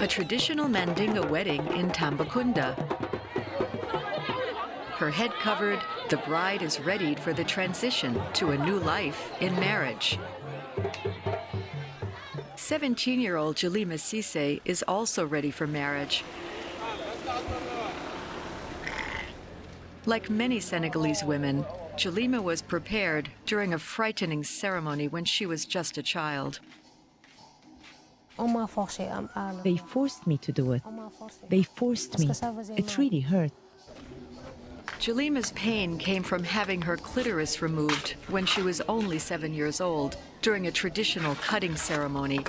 a traditional Mandinga wedding in Tambacounda. Her head covered, the bride is readied for the transition to a new life in marriage. 17-year-old Dialyma Cisse is also ready for marriage. Like many Senegalese women, Dialyma was prepared during a frightening ceremony when she was just a child. They forced me to do it. They forced me. It really hurt. Dialyma's pain came from having her clitoris removed when she was only 7 years old during a traditional cutting ceremony.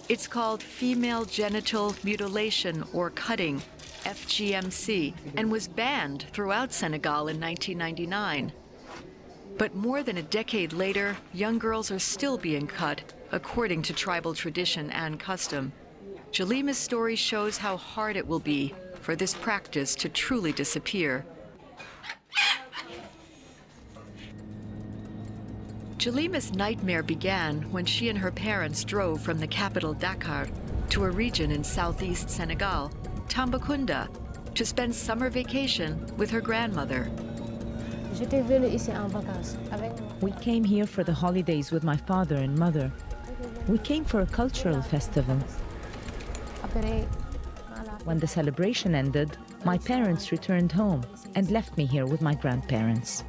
It's called female genital mutilation or cutting, FGMC, and was banned throughout Senegal in 1999. But more than a decade later, young girls are still being cut, according to tribal tradition and custom. Dialyma's story shows how hard it will be for this practice to truly disappear. Dialyma's nightmare began when she and her parents drove from the capital Dakar to a region in southeast Senegal, Tambacounda, to spend summer vacation with her grandmother. We came here for the holidays with my father and mother. We came for a cultural festival. When the celebration ended, my parents returned home and left me here with my grandparents.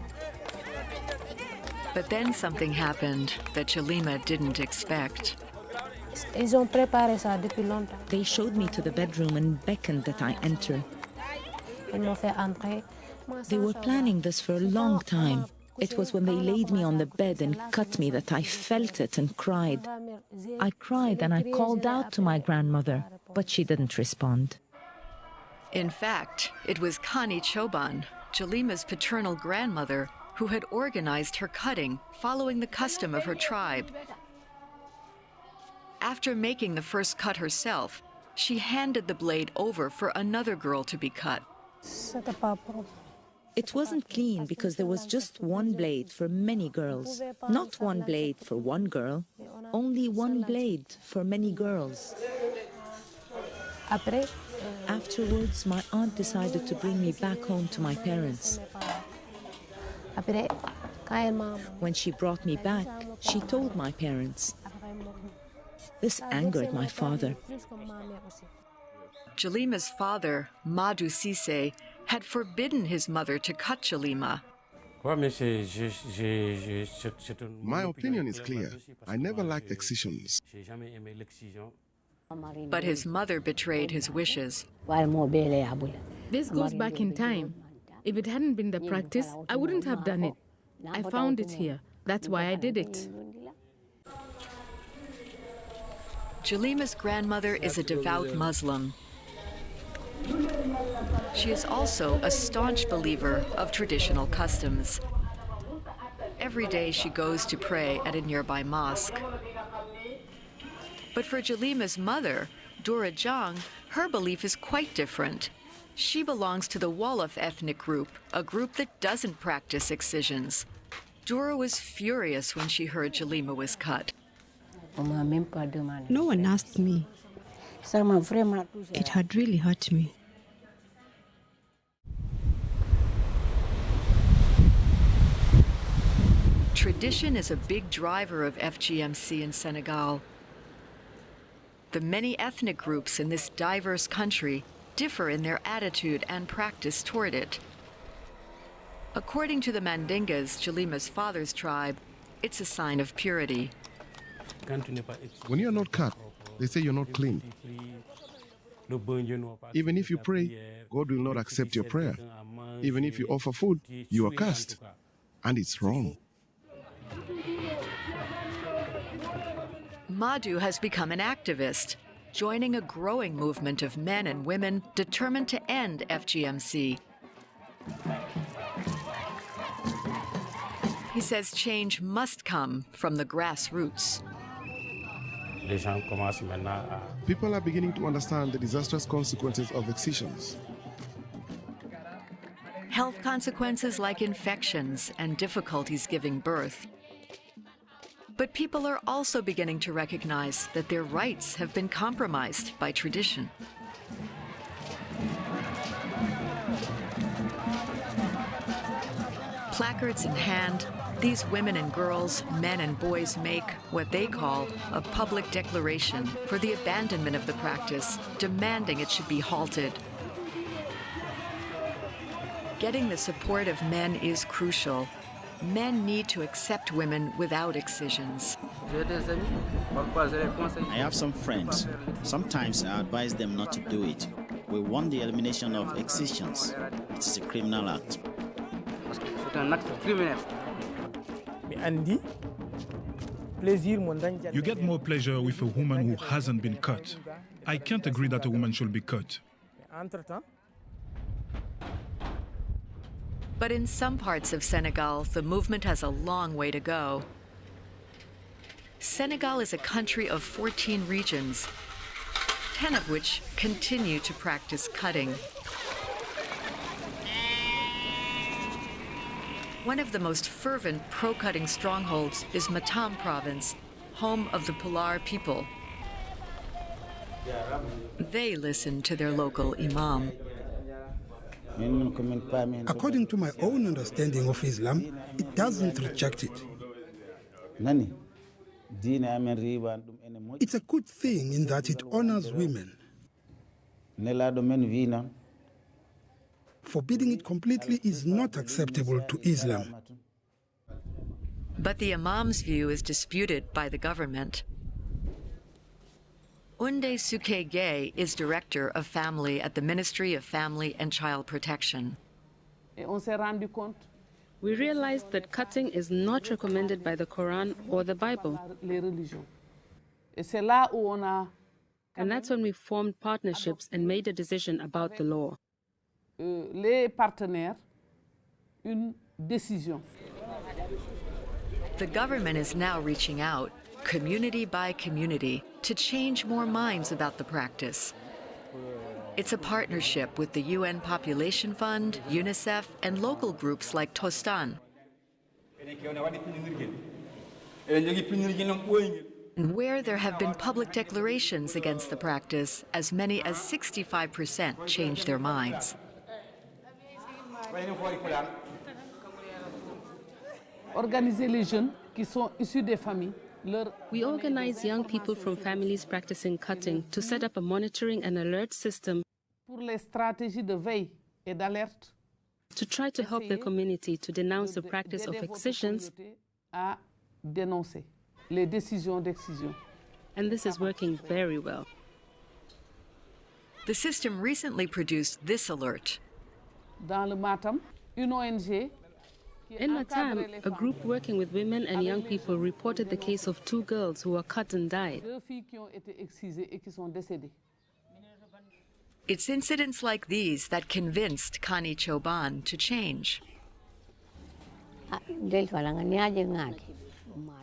But then something happened that Dialyma didn't expect. They showed me to the bedroom and beckoned that I enter. They were planning this for a long time. It was when they laid me on the bed and cut me that I felt it and cried. I cried and I called out to my grandmother, but she didn't respond. In fact, it was Kani Choban, Dialyma's paternal grandmother, who had organized her cutting following the custom of her tribe. After making the first cut herself, she handed the blade over for another girl to be cut. It wasn't clean because there was just one blade for many girls. Not one blade for one girl, only one blade for many girls. Afterwards, my aunt decided to bring me back home to my parents. When she brought me back, she told my parents. This angered my father. Dialyma's father, Madu Cisse, had forbidden his mother to cut Dialyma. My opinion is clear. I never liked excisions. But his mother betrayed his wishes. This goes back in time. If it hadn't been the practice, I wouldn't have done it. I found it here. That's why I did it. Dialyma's grandmother is a devout Muslim. She is also a staunch believer of traditional customs. Every day she goes to pray at a nearby mosque. But for Dialyma's mother, Dura Jang, her belief is quite different. She belongs to the Wolof ethnic group, a group that doesn't practice excisions. Dura was furious when she heard Dialyma was cut. No one asked me. It had really hurt me. Tradition is a big driver of FGMC in Senegal. The many ethnic groups in this diverse country differ in their attitude and practice toward it. According to the Mandingas, Dialyma's father's tribe, it's a sign of purity. When you're not cut, they say you're not clean. Even if you pray, God will not accept your prayer. Even if you offer food, you are cursed. And it's wrong. Madu has become an activist, joining a growing movement of men and women determined to end FGMC. He says change must come from the grassroots. People are beginning to understand the disastrous consequences of excisions. Health consequences like infections and difficulties giving birth. But people are also beginning to recognize that their rights have been compromised by tradition. Placards in hand, these women and girls, men and boys make what they call a public declaration for the abandonment of the practice, demanding it should be halted. Getting the support of men is crucial. Men need to accept women without excisions. I have some friends. Sometimes I advise them not to do it. We want the elimination of excisions. It is a criminal act. You get more pleasure with a woman who hasn't been cut. I can't agree that a woman should be cut. But in some parts of Senegal, the movement has a long way to go. Senegal is a country of 14 regions, 10 of which continue to practice cutting. One of the most fervent pro-cutting strongholds is Matam province, home of the Pular people. They listen to their local imam. According to my own understanding of Islam, it doesn't reject it. It's a good thing in that it honors women. Forbidding it completely is not acceptable to Islam. But the imam's view is disputed by the government. Unde Suke Gay is director of family at the Ministry of Family and Child Protection. We realized that cutting is not recommended by the Quran or the Bible. And that's when we formed partnerships and made a decision about the law. The government is now reaching out, community by community, to change more minds about the practice. It's a partnership with the UN Population Fund, UNICEF, and local groups like Tostan, where there have been public declarations against the practice. As many as 65% changed their minds. We organize young people from families practicing cutting to set up a monitoring and alert system to try to help the community to denounce the practice of excisions. And this is working very well. The system recently produced this alert. In Matam, a group working with women and young people reported the case of 2 girls who were cut and died. It's incidents like these that convinced Kani Choban to change.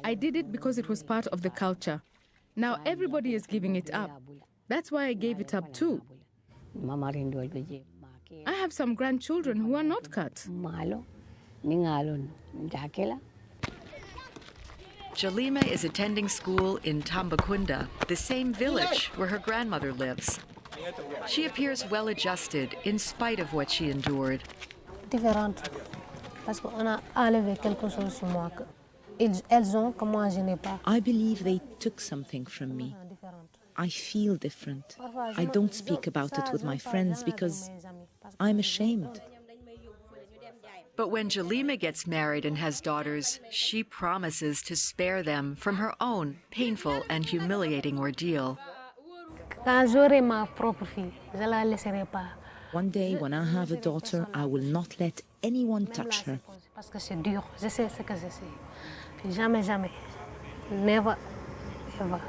I did it because it was part of the culture. Now everybody is giving it up. That's why I gave it up too. I have some grandchildren who are not cut. Dialyma is attending school in Tambakunda, the same village where her grandmother lives. She appears well-adjusted in spite of what she endured. I believe they took something from me. I feel different. I don't speak about it with my friends because I'm ashamed. But when Dialyma gets married and has daughters, she promises to spare them from her own painful and humiliating ordeal. One day, when I have a daughter, I will not let anyone touch her. Never, ever.